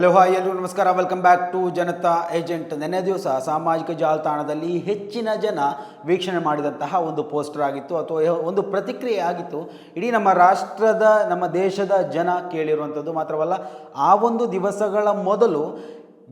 Hello hi ಎಲ್ಲರೂ ನಮಸ್ಕಾರ, welcome back to Janata agent. ನೆನ್ನೆ ದಿವಸ ಸಾಮಾಜಿಕ ಜಾಲತಾಣದಲ್ಲಿ ಹೆಚ್ಚಿನ ಜನ ವೀಕ್ಷಣೆ ಮಾಡಿದಂತಹ ಒಂದು ಪೋಸ್ಟರ್ ಆಗಿತ್ತು ಅಥವಾ ಒಂದು ಪ್ರತಿಕ್ರಿಯೆ ಆಗಿತ್ತು. ಇಡೀ ನಮ್ಮ ರಾಷ್ಟ್ರದ ನಮ್ಮ ದೇಶದ ಜನ ಕೇಳಿರುವಂಥದ್ದು ಮಾತ್ರವಲ್ಲ, ಆ ಒಂದು ದಿವಸಗಳ ಮೊದಲು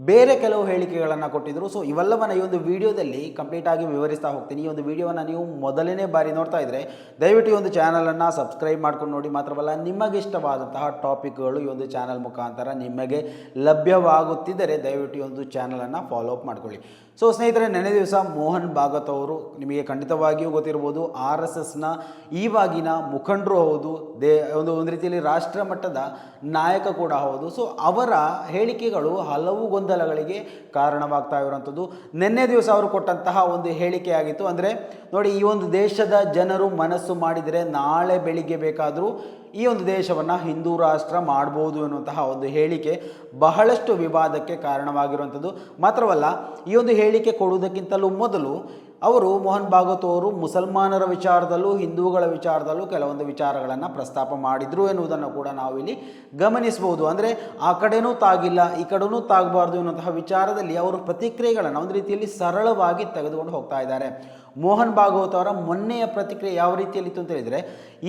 ಬೇರೆ ಕೆಲವು ಹೇಳಿಕೆಗಳನ್ನು ಕೊಟ್ಟಿದ್ದರು. ಸೊ ಇವೆಲ್ಲವನ್ನು ಈ ಒಂದು ವಿಡಿಯೋದಲ್ಲಿ ಕಂಪ್ಲೀಟ್ ಆಗಿ ವಿವರಿಸ್ತಾ ಹೋಗ್ತೀನಿ. ಈ ಒಂದು ವಿಡಿಯೋವನ್ನು ನೀವು ಮೊದಲನೇ ಬಾರಿ ನೋಡ್ತಾ ಇದ್ದರೆ ದಯವಿಟ್ಟು ಈ ಒಂದು ಚಾನಲನ್ನು ಸಬ್ಸ್ಕ್ರೈಬ್ ಮಾಡ್ಕೊಂಡು ನೋಡಿ. ಮಾತ್ರವಲ್ಲ, ನಿಮಗೆ ಇಷ್ಟವಾದಂತಹ ಟಾಪಿಕ್ಗಳು ಈ ಒಂದು ಚಾನಲ್ ಮುಖಾಂತರ ನಿಮಗೆ ಲಭ್ಯವಾಗುತ್ತಿದ್ದರೆ ದಯವಿಟ್ಟು ಈ ಒಂದು ಚಾನಲನ್ನು ಫಾಲೋ ಅಪ್ ಮಾಡ್ಕೊಳ್ಳಿ. ಸೊ ಸ್ನೇಹಿತರೆ, ನೆನೆ ದಿವಸ ಮೋಹನ್ ಭಾಗವತ್ ಅವರು ನಿಮಗೆ ಖಂಡಿತವಾಗಿಯೂ ಗೊತ್ತಿರ್ಬೋದು, RSSನ ಈವಾಗಿನ ಮುಖಂಡರು ಹೌದು, ಒಂದು ರೀತಿಯಲ್ಲಿ ರಾಷ್ಟ್ರ ಮಟ್ಟದ ನಾಯಕ ಕೂಡ ಹೌದು. ಸೊ ಅವರ ಹೇಳಿಕೆಗಳು ಹಲವು ಗೊಂದಲಗಳಿಗೆ ಕಾರಣವಾಗ್ತಾ ಇರುವಂಥದ್ದು. ನಿನ್ನೆ ದಿವಸ ಅವರು ಕೊಟ್ಟಂತಹ ಒಂದು ಹೇಳಿಕೆ ಆಗಿತ್ತು. ಅಂದರೆ ನೋಡಿ, ಈ ಒಂದು ದೇಶದ ಜನರು ಮನಸ್ಸು ಮಾಡಿದರೆ ನಾಳೆ ಬೆಳಿಗ್ಗೆ ಬೇಕಾದರೂ ಈ ಒಂದು ದೇಶವನ್ನು ಹಿಂದೂ ರಾಷ್ಟ್ರ ಮಾಡ್ಬೋದು ಅನ್ನುವಂತಹ ಒಂದು ಹೇಳಿಕೆ ಬಹಳಷ್ಟು ವಿವಾದಕ್ಕೆ ಕಾರಣವಾಗಿರುವಂಥದ್ದು. ಮಾತ್ರವಲ್ಲ, ಈ ಒಂದು ಹೇಳಿಕೆ ಕೊಡುವುದಕ್ಕಿಂತಲೂ ಮೊದಲು ಅವರು ಮೋಹನ್ ಭಾಗವತ್ ಅವರು ಮುಸಲ್ಮಾನರ ವಿಚಾರದಲ್ಲೂ ಹಿಂದೂಗಳ ವಿಚಾರದಲ್ಲೂ ಕೆಲವೊಂದು ವಿಚಾರಗಳನ್ನು ಪ್ರಸ್ತಾಪ ಮಾಡಿದರು ಎನ್ನುವುದನ್ನು ಕೂಡ ನಾವು ಇಲ್ಲಿ ಗಮನಿಸಬಹುದು. ಅಂದರೆ ಆ ಕಡೆನೂ ತಾಗಿಲ್ಲ, ಈ ಕಡೆನೂ ತಾಗಬಾರ್ದು ಎನ್ನುವಂತಹ ವಿಚಾರದಲ್ಲಿ ಅವರು ಪ್ರತಿಕ್ರಿಯೆಗಳನ್ನು ಒಂದು ರೀತಿಯಲ್ಲಿ ಸರಳವಾಗಿ ತೆಗೆದುಕೊಂಡು ಹೋಗ್ತಾ ಇದ್ದಾರೆ. ಮೋಹನ್ ಭಾಗವತ್ ಅವರ ಮೊನ್ನೆಯ ಪ್ರತಿಕ್ರಿಯೆ ಯಾವ ರೀತಿಯಲ್ಲಿತ್ತು ಅಂತ ಹೇಳಿದರೆ,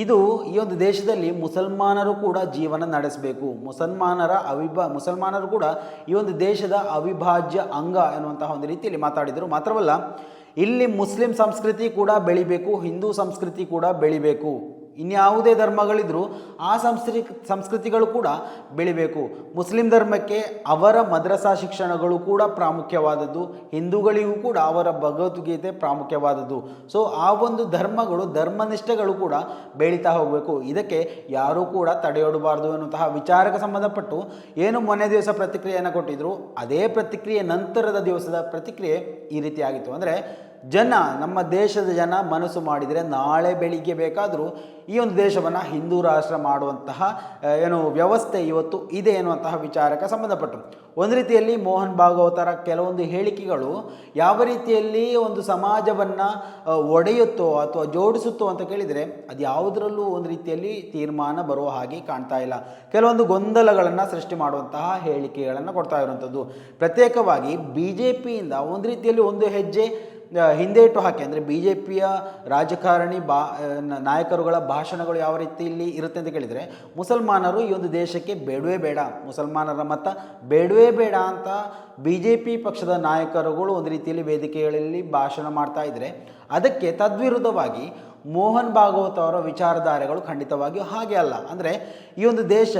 ಇದು ಈ ಒಂದು ದೇಶದಲ್ಲಿ ಮುಸಲ್ಮಾನರು ಕೂಡ ಜೀವನ ನಡೆಸಬೇಕು, ಮುಸಲ್ಮಾನರು ಕೂಡ ಈ ಒಂದು ದೇಶದ ಅವಿಭಾಜ್ಯ ಅಂಗ ಎನ್ನುವಂತಹ ಒಂದು ರೀತಿಯಲ್ಲಿ ಮಾತಾಡಿದರು. ಮಾತ್ರವಲ್ಲ, ಇಲ್ಲಿ ಮುಸ್ಲಿಂ ಸಂಸ್ಕೃತಿ ಕೂಡ ಬೆಳಿಬೇಕು, ಹಿಂದೂ ಸಂಸ್ಕೃತಿ ಕೂಡ ಬೆಳಿಬೇಕು, ಇನ್ಯಾವುದೇ ಧರ್ಮಗಳಿದ್ರೂ ಆ ಸಂಸ್ಕೃತಿಗಳು ಕೂಡ ಬೆಳಿಬೇಕು. ಮುಸ್ಲಿಂ ಧರ್ಮಕ್ಕೆ ಅವರ ಮದ್ರಸಾ ಶಿಕ್ಷಣಗಳು ಕೂಡ ಪ್ರಾಮುಖ್ಯವಾದದ್ದು, ಹಿಂದೂಗಳಿಗೂ ಕೂಡ ಅವರ ಭಗವದ್ಗೀತೆ ಪ್ರಾಮುಖ್ಯವಾದದ್ದು. ಸೊ ಆ ಒಂದು ಧರ್ಮಗಳು, ಧರ್ಮನಿಷ್ಠೆಗಳು ಕೂಡ ಬೆಳೀತಾ ಹೋಗಬೇಕು. ಇದಕ್ಕೆ ಯಾರೂ ಕೂಡ ತಡೆಯೊಡಬಾರ್ದು ಎನ್ನುವಂತಹ ವಿಚಾರಕ್ಕೆ ಸಂಬಂಧಪಟ್ಟು ಏನು ಮೊನ್ನೆ ದಿವಸ ಪ್ರತಿಕ್ರಿಯೆಯನ್ನು ಕೊಟ್ಟಿದ್ರು, ಅದೇ ಪ್ರತಿಕ್ರಿಯೆ ನಂತರದ ದಿವಸದ ಪ್ರತಿಕ್ರಿಯೆ ಈ ರೀತಿಯಾಗಿತ್ತು. ಅಂದರೆ ನಮ್ಮ ದೇಶದ ಜನ ಮನಸ್ಸು ಮಾಡಿದರೆ ನಾಳೆ ಬೆಳಿಗ್ಗೆ ಬೇಕಾದರೂ ಈ ಒಂದು ದೇಶವನ್ನು ಹಿಂದೂ ರಾಷ್ಟ್ರ ಮಾಡುವಂತಹ ವ್ಯವಸ್ಥೆ ಇವತ್ತು ಇದೆ ಎನ್ನುವಂತಹ ವಿಚಾರಕ್ಕೆ ಸಂಬಂಧಪಟ್ಟು ಒಂದು ರೀತಿಯಲ್ಲಿ ಮೋಹನ್ ಭಾಗವತರ ಕೆಲವೊಂದು ಹೇಳಿಕೆಗಳು ಯಾವ ರೀತಿಯಲ್ಲಿ ಒಂದು ಸಮಾಜವನ್ನು ಒಡೆಯುತ್ತೋ ಅಥವಾ ಜೋಡಿಸುತ್ತೋ ಅಂತ ಕೇಳಿದರೆ ಅದು ಯಾವುದರಲ್ಲೂ ಒಂದು ರೀತಿಯಲ್ಲಿ ತೀರ್ಮಾನ ಬರುವ ಹಾಗೆ ಕಾಣ್ತಾ ಇಲ್ಲ. ಕೆಲವೊಂದು ಗೊಂದಲಗಳನ್ನು ಸೃಷ್ಟಿ ಮಾಡುವಂತಹ ಹೇಳಿಕೆಗಳನ್ನು ಕೊಡ್ತಾ ಇರುವಂಥದ್ದು. ಪ್ರತ್ಯೇಕವಾಗಿ BJPಯಿಂದ ಒಂದು ರೀತಿಯಲ್ಲಿ ಒಂದು ಹೆಜ್ಜೆ ಹಿಂದೆ ಇಟ್ಟು ಹಾಕಿ, ಅಂದರೆ BJPಯ ರಾಜಕಾರಣಿ ನಾಯಕರುಗಳ ಭಾಷಣಗಳು ಯಾವ ರೀತಿಯಲ್ಲಿ ಇರುತ್ತೆ ಅಂತ ಕೇಳಿದರೆ, ಮುಸಲ್ಮಾನರು ಈ ಒಂದು ದೇಶಕ್ಕೆ ಬೇಡವೇ ಬೇಡ, ಮುಸಲ್ಮಾನರ ಮತ ಬೇಡವೇ ಬೇಡ ಅಂತ BJP ಪಕ್ಷದ ನಾಯಕರುಗಳು ಒಂದು ರೀತಿಯಲ್ಲಿ ವೇದಿಕೆಗಳಲ್ಲಿ ಭಾಷಣ ಮಾಡ್ತಾ ಇದ್ದರೆ, ಅದಕ್ಕೆ ತದ್ವಿರುದ್ಧವಾಗಿ ಮೋಹನ್ ಭಾಗವತ್ ಅವರ ವಿಚಾರಧಾರೆಗಳು ಖಂಡಿತವಾಗಿಯೂ ಹಾಗೆ ಅಲ್ಲ. ಅಂದರೆ ಈ ಒಂದು ದೇಶ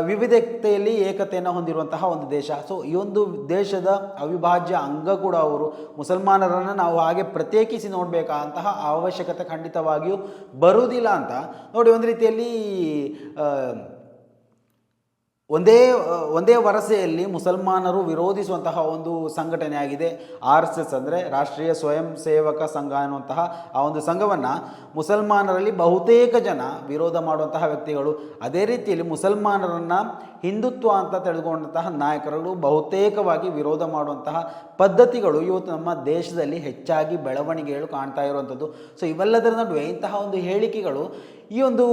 ವಿವಿಧತೆಯಲ್ಲಿ ಏಕತೆಯನ್ನು ಹೊಂದಿರುವಂತಹ ಒಂದು ದೇಶ. ಸೊ ಈ ಒಂದು ದೇಶದ ಅವಿಭಾಜ್ಯ ಅಂಗ ಕೂಡ ಅವರು. ಮುಸಲ್ಮಾನರನ್ನು ನಾವು ಹಾಗೆ ಪ್ರತ್ಯೇಕಿಸಿ ನೋಡಬೇಕಾದಂತಹ ಅವಶ್ಯಕತೆ ಖಂಡಿತವಾಗಿಯೂ ಬರುವುದಿಲ್ಲ ಅಂತ ನೋಡಿ. ಒಂದು ರೀತಿಯಲ್ಲಿ ಒಂದೇ ವರಸೆಯಲ್ಲಿ ಮುಸಲ್ಮಾನರು ವಿರೋಧಿಸುವಂತಹ ಒಂದು ಸಂಘಟನೆ ಆಗಿದೆ RSS, ಅಂದರೆ ರಾಷ್ಟ್ರೀಯ ಸ್ವಯಂ ಸೇವಕ ಸಂಘ ಅನ್ನುವಂತಹ ಆ ಒಂದು ಸಂಘವನ್ನು ಮುಸಲ್ಮಾನರಲ್ಲಿ ಬಹುತೇಕ ಜನ ವಿರೋಧ ಮಾಡುವಂತಹ ವ್ಯಕ್ತಿಗಳು, ಅದೇ ರೀತಿಯಲ್ಲಿ ಮುಸಲ್ಮಾನರನ್ನು ಹಿಂದುತ್ವ ಅಂತ ತಿಳಿದುಕೊಂಡಂತಹ ನಾಯಕರುಗಳು ಬಹುತೇಕವಾಗಿ ವಿರೋಧ ಮಾಡುವಂತಹ ಪದ್ಧತಿಗಳು ಇವತ್ತು ನಮ್ಮ ದೇಶದಲ್ಲಿ ಹೆಚ್ಚಾಗಿ ಬೆಳವಣಿಗೆಗಳು ಕಾಣ್ತಾ ಇರುವಂಥದ್ದು. ಸೊ ಇವೆಲ್ಲದರ ನಡುವೆ ಇಂತಹ ಒಂದು ಹೇಳಿಕೆಗಳು ಈ ಒಂದು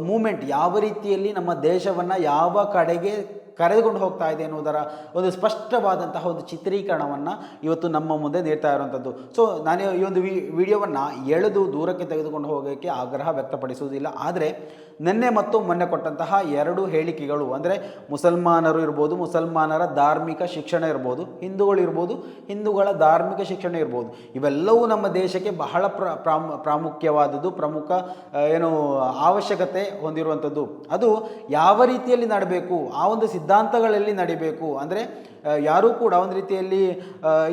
ಮೂಮೆಂಟ್ ಯಾವ ರೀತಿಯಲ್ಲಿ ನಮ್ಮ ದೇಶವನ್ನು ಯಾವ ಕಡೆಗೆ ಕರೆದುಕೊಂಡು ಹೋಗ್ತಾ ಇದೆ ಎನ್ನುವುದರ ಒಂದು ಸ್ಪಷ್ಟವಾದಂತಹ ಒಂದು ಚಿತ್ರೀಕರಣವನ್ನು ಇವತ್ತು ನಮ್ಮ ಮುಂದೆ ನೀಡ್ತಾ ಇರುವಂಥದ್ದು. ಸೊ ನಾನು ಈ ಒಂದು ವಿಡಿಯೋವನ್ನು ಎಳೆದು ದೂರಕ್ಕೆ ತೆಗೆದುಕೊಂಡು ಹೋಗೋಕ್ಕೆ ಆಗ್ರಹ ವ್ಯಕ್ತಪಡಿಸುವುದಿಲ್ಲ. ಆದರೆ ನಿನ್ನೆ ಮತ್ತು ಮೊನ್ನೆ ಕೊಟ್ಟಂತಹ ಎರಡು ಹೇಳಿಕೆಗಳು, ಅಂದರೆ ಮುಸಲ್ಮಾನರು ಇರ್ಬೋದು, ಮುಸಲ್ಮಾನರ ಧಾರ್ಮಿಕ ಶಿಕ್ಷಣ ಇರ್ಬೋದು, ಹಿಂದೂಗಳ ಧಾರ್ಮಿಕ ಶಿಕ್ಷಣ ಇರ್ಬೋದು, ಇವೆಲ್ಲವೂ ನಮ್ಮ ದೇಶಕ್ಕೆ ಬಹಳ ಪ್ರಾಮುಖ್ಯವಾದದ್ದು, ಪ್ರಮುಖ ಅವಶ್ಯಕತೆ ಹೊಂದಿರುವಂಥದ್ದು. ಅದು ಯಾವ ರೀತಿಯಲ್ಲಿ ನಡಬೇಕು, ಆ ಒಂದು ಸಿದ್ಧಾಂತಗಳಲ್ಲಿ ನಡಿಬೇಕು. ಅಂದರೆ ಯಾರೂ ಕೂಡ ಒಂದು ರೀತಿಯಲ್ಲಿ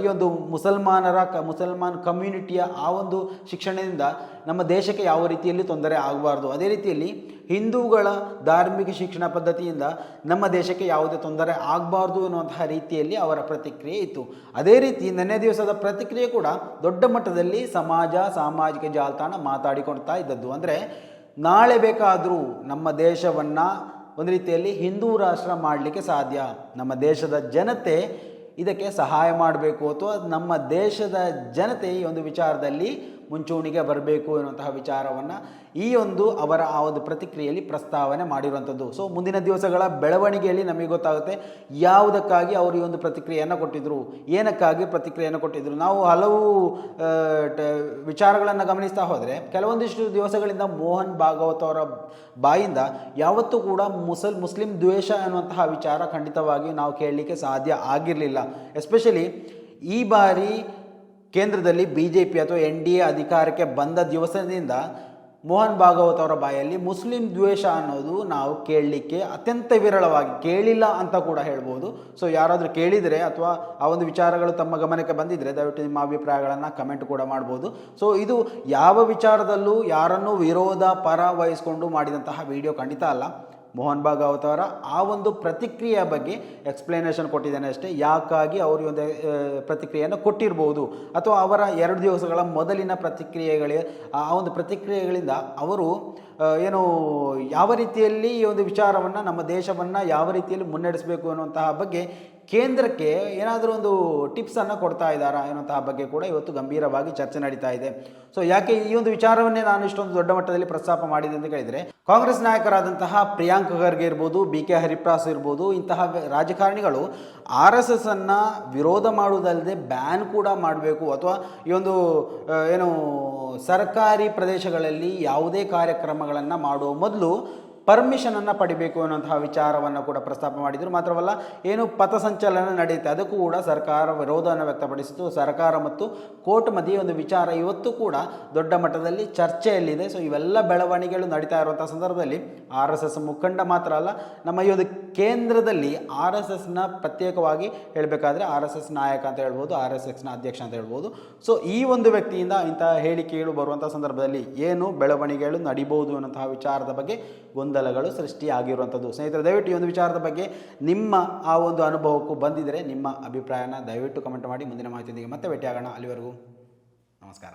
ಈ ಒಂದು ಮುಸಲ್ಮಾನ್ ಕಮ್ಯುನಿಟಿಯ ಆ ಒಂದು ಶಿಕ್ಷಣದಿಂದ ನಮ್ಮ ದೇಶಕ್ಕೆ ಯಾವ ರೀತಿಯಲ್ಲಿ ತೊಂದರೆ ಆಗಬಾರ್ದು, ಅದೇ ರೀತಿಯಲ್ಲಿ ಹಿಂದೂಗಳ ಧಾರ್ಮಿಕ ಶಿಕ್ಷಣ ಪದ್ಧತಿಯಿಂದ ನಮ್ಮ ದೇಶಕ್ಕೆ ಯಾವುದೇ ತೊಂದರೆ ಆಗಬಾರ್ದು ಎನ್ನುವಂತಹ ರೀತಿಯಲ್ಲಿ ಅವರ ಪ್ರತಿಕ್ರಿಯೆ ಇತ್ತು. ಅದೇ ರೀತಿ ನಿನ್ನೆ ದಿವಸದ ಪ್ರತಿಕ್ರಿಯೆ ಕೂಡ ದೊಡ್ಡ ಮಟ್ಟದಲ್ಲಿ ಸಾಮಾಜಿಕ ಜಾಲತಾಣ ಮಾತಾಡಿಕೊಳ್ತಾ ಇದ್ದದ್ದು. ಅಂದರೆ ನಾಳೆ ಬೇಕಾದರೂ ನಮ್ಮ ದೇಶವನ್ನು ಒಂದು ರೀತಿಯಲ್ಲಿ ಹಿಂದೂ ರಾಷ್ಟ್ರ ಮಾಡಲಿಕ್ಕೆ ಸಾಧ್ಯ, ನಮ್ಮ ದೇಶದ ಜನತೆ ಇದಕ್ಕೆ ಸಹಾಯ ಮಾಡಬೇಕು, ಅಥವಾ ನಮ್ಮ ದೇಶದ ಜನತೆ ಈ ಒಂದು ವಿಚಾರದಲ್ಲಿ ಮುಂಚೂಣಿಗೆ ಬರಬೇಕು ಎನ್ನುವಂತಹ ವಿಚಾರವನ್ನು ಈ ಒಂದು ಅವರ ಆ ಒಂದು ಪ್ರತಿಕ್ರಿಯೆಯಲ್ಲಿ ಪ್ರಸ್ತಾವನೆ ಮಾಡಿರುವಂಥದ್ದು. ಸೊ ಮುಂದಿನ ದಿವಸಗಳ ಬೆಳವಣಿಗೆಯಲ್ಲಿ ನಮಗೆ ಗೊತ್ತಾಗುತ್ತೆ ಯಾವುದಕ್ಕಾಗಿ ಅವರು ಈ ಒಂದು ಪ್ರತಿಕ್ರಿಯೆಯನ್ನು ಕೊಟ್ಟಿದ್ದರು, ಏನಕ್ಕಾಗಿ ಪ್ರತಿಕ್ರಿಯೆಯನ್ನು ಕೊಟ್ಟಿದ್ದರು. ನಾವು ಹಲವು ವಿಚಾರಗಳನ್ನು ಗಮನಿಸ್ತಾ ಹೋದರೆ ಕೆಲವೊಂದಿಷ್ಟು ದಿವಸಗಳಿಂದ ಮೋಹನ್ ಭಾಗವತ್ ಅವರ ಬಾಯಿಂದ ಯಾವತ್ತೂ ಕೂಡ ಮುಸ್ಲಿಂ ದ್ವೇಷ ಅನ್ನುವಂತಹ ವಿಚಾರ ಖಂಡಿತವಾಗಿ ನಾವು ಕೇಳಲಿಕ್ಕೆ ಸಾಧ್ಯ ಆಗಿರಲಿಲ್ಲ. ಎಸ್ಪೆಷಲಿ ಈ ಬಾರಿ ಕೇಂದ್ರದಲ್ಲಿ BJP ಅಥವಾ NDA ಅಧಿಕಾರಕ್ಕೆ ಬಂದ ದಿವಸದಿಂದ ಮೋಹನ್ ಭಾಗವತ್ ಅವರ ಬಾಯಲ್ಲಿ ಮುಸ್ಲಿಂ ದ್ವೇಷ ಅನ್ನೋದು ನಾವು ಕೇಳಲಿಕ್ಕೆ ಅತ್ಯಂತ ವಿರಳವಾಗಿ, ಕೇಳಿಲ್ಲ ಅಂತ ಕೂಡ ಹೇಳ್ಬೋದು. ಸೊ ಯಾರಾದರೂ ಕೇಳಿದರೆ ಅಥವಾ ಆ ಒಂದು ವಿಚಾರಗಳು ತಮ್ಮ ಗಮನಕ್ಕೆ ಬಂದಿದ್ದರೆ ದಯವಿಟ್ಟು ನಿಮ್ಮ ಅಭಿಪ್ರಾಯಗಳನ್ನು ಕಮೆಂಟ್ ಕೂಡ ಮಾಡ್ಬೋದು. ಸೊ ಇದು ಯಾವ ವಿಚಾರದಲ್ಲೂ ಯಾರನ್ನೂ ವಿರೋಧ ಪರ ವಹಿಸ್ಕೊಂಡು ಮಾಡಿದಂತಹ ವಿಡಿಯೋ ಖಂಡಿತ ಅಲ್ಲ. ಮೋಹನ್ ಭಾಗವತ್ ಅವರ ಆ ಒಂದು ಪ್ರತಿಕ್ರಿಯೆಯ ಬಗ್ಗೆ ಎಕ್ಸ್ಪ್ಲನೇಷನ್ ಕೊಟ್ಟಿದ್ದೇನೆ ಅಷ್ಟೇ. ಯಾಕಾಗಿ ಅವರು ಒಂದು ಪ್ರತಿಕ್ರಿಯೆಯನ್ನು ಕೊಟ್ಟಿರ್ಬೋದು ಅಥವಾ ಅವರ 2 ದಿವಸಗಳ ಮೊದಲಿನ ಆ ಒಂದು ಪ್ರತಿಕ್ರಿಯೆಗಳಿಂದ ಅವರು ಏನು ಯಾವ ರೀತಿಯಲ್ಲಿ ಈ ಒಂದು ವಿಚಾರವನ್ನು ನಮ್ಮ ದೇಶವನ್ನು ಯಾವ ರೀತಿಯಲ್ಲಿ ಮುನ್ನಡೆಸಬೇಕು ಅನ್ನುವಂತಹ ಬಗ್ಗೆ ಕೇಂದ್ರಕ್ಕೆ ಏನಾದರೂ ಒಂದು ಟಿಪ್ಸನ್ನು ಕೊಡ್ತಾ ಇದ್ದಾರಾ ಎನ್ನುವಂತಹ ಬಗ್ಗೆ ಕೂಡ ಇವತ್ತು ಗಂಭೀರವಾಗಿ ಚರ್ಚೆ ನಡೀತಾ ಇದೆ. ಸೊ ಯಾಕೆ ಈ ಒಂದು ವಿಚಾರವನ್ನೇ ನಾನು ಇಷ್ಟೊಂದು ದೊಡ್ಡ ಮಟ್ಟದಲ್ಲಿ ಪ್ರಸ್ತಾಪ ಮಾಡಿದೆ ಅಂತ ಕೇಳಿದರೆ, ಕಾಂಗ್ರೆಸ್ ನಾಯಕರಾದಂತಹ ಪ್ರಿಯಾಂಕ್ ಖರ್ಗೆ ಇರ್ಬೋದು, BK ಹರಿಪ್ರಸಾದ್ ಇರ್ಬೋದು, ಇಂತಹ ರಾಜಕಾರಣಿಗಳು RSS ಅನ್ನು ವಿರೋಧ ಮಾಡುವುದಲ್ಲದೆ ಬ್ಯಾನ್ ಕೂಡ ಮಾಡಬೇಕು ಅಥವಾ ಈ ಒಂದು ಏನು ಸರ್ಕಾರಿ ಪ್ರದೇಶಗಳಲ್ಲಿ ಯಾವುದೇ ಕಾರ್ಯಕ್ರಮಗಳನ್ನು ಮಾಡುವ ಮೊದಲು ಪರ್ಮಿಷನನ್ನು ಪಡಿಬೇಕು ಅನ್ನುವಂತಹ ವಿಚಾರವನ್ನು ಕೂಡ ಪ್ರಸ್ತಾಪ ಮಾಡಿದರು. ಮಾತ್ರವಲ್ಲ, ಏನು ಪಥಸಂಚಲನ ನಡೆಯುತ್ತೆ ಅದಕ್ಕೂ ಕೂಡ ಸರ್ಕಾರ ವಿರೋಧವನ್ನು ವ್ಯಕ್ತಪಡಿಸಿತು. ಸರ್ಕಾರ ಮತ್ತು ಕೋರ್ಟ್ ಮಧ್ಯೆ ಒಂದು ವಿಚಾರ ಇವತ್ತು ಕೂಡ ದೊಡ್ಡ ಮಟ್ಟದಲ್ಲಿ ಚರ್ಚೆಯಲ್ಲಿದೆ. ಸೊ ಇವೆಲ್ಲ ಬೆಳವಣಿಗೆಗಳು ನಡೀತಾ ಇರುವಂಥ ಸಂದರ್ಭದಲ್ಲಿ RSS ಮುಖಂಡ ಮಾತ್ರ ಅಲ್ಲ, ನಮ್ಮ ಈ ಒಂದು ಕೇಂದ್ರದಲ್ಲಿ RSSನ ಪ್ರತ್ಯೇಕವಾಗಿ ಹೇಳಬೇಕಾದ್ರೆ RSS ನಾಯಕ ಅಂತ ಹೇಳ್ಬೋದು, RSSನ ಅಧ್ಯಕ್ಷ ಅಂತ ಹೇಳ್ಬೋದು. ಸೊ ಈ ಒಂದು ವ್ಯಕ್ತಿಯಿಂದ ಇಂತಹ ಹೇಳಿಕೆಗಳು ಬರುವಂಥ ಸಂದರ್ಭದಲ್ಲಿ ಏನು ಬೆಳವಣಿಗೆಗಳು ನಡೀಬಹುದು ಅನ್ನೋಂತಹ ವಿಚಾರದ ಬಗ್ಗೆ ಗೊಂದಲಗಳು ಸೃಷ್ಟಿಯಾಗಿರುವಂಥದ್ದು. ಸ್ನೇಹಿತರೆ, ದಯವಿಟ್ಟು ಈ ಒಂದು ವಿಚಾರದ ಬಗ್ಗೆ ನಿಮ್ಮ ಆ ಒಂದು ಅನುಭವಕ್ಕೂ ಬಂದಿದ್ದರೆ ನಿಮ್ಮ ಅಭಿಪ್ರಾಯನ ದಯವಿಟ್ಟು ಕಮೆಂಟ್ ಮಾಡಿ. ಮುಂದಿನ ಮಾಹಿತಿಯೊಂದಿಗೆ ಮತ್ತೆ ಭೇಟಿಯಾಗೋಣ. ಅಲ್ಲಿವರೆಗೂ ನಮಸ್ಕಾರ.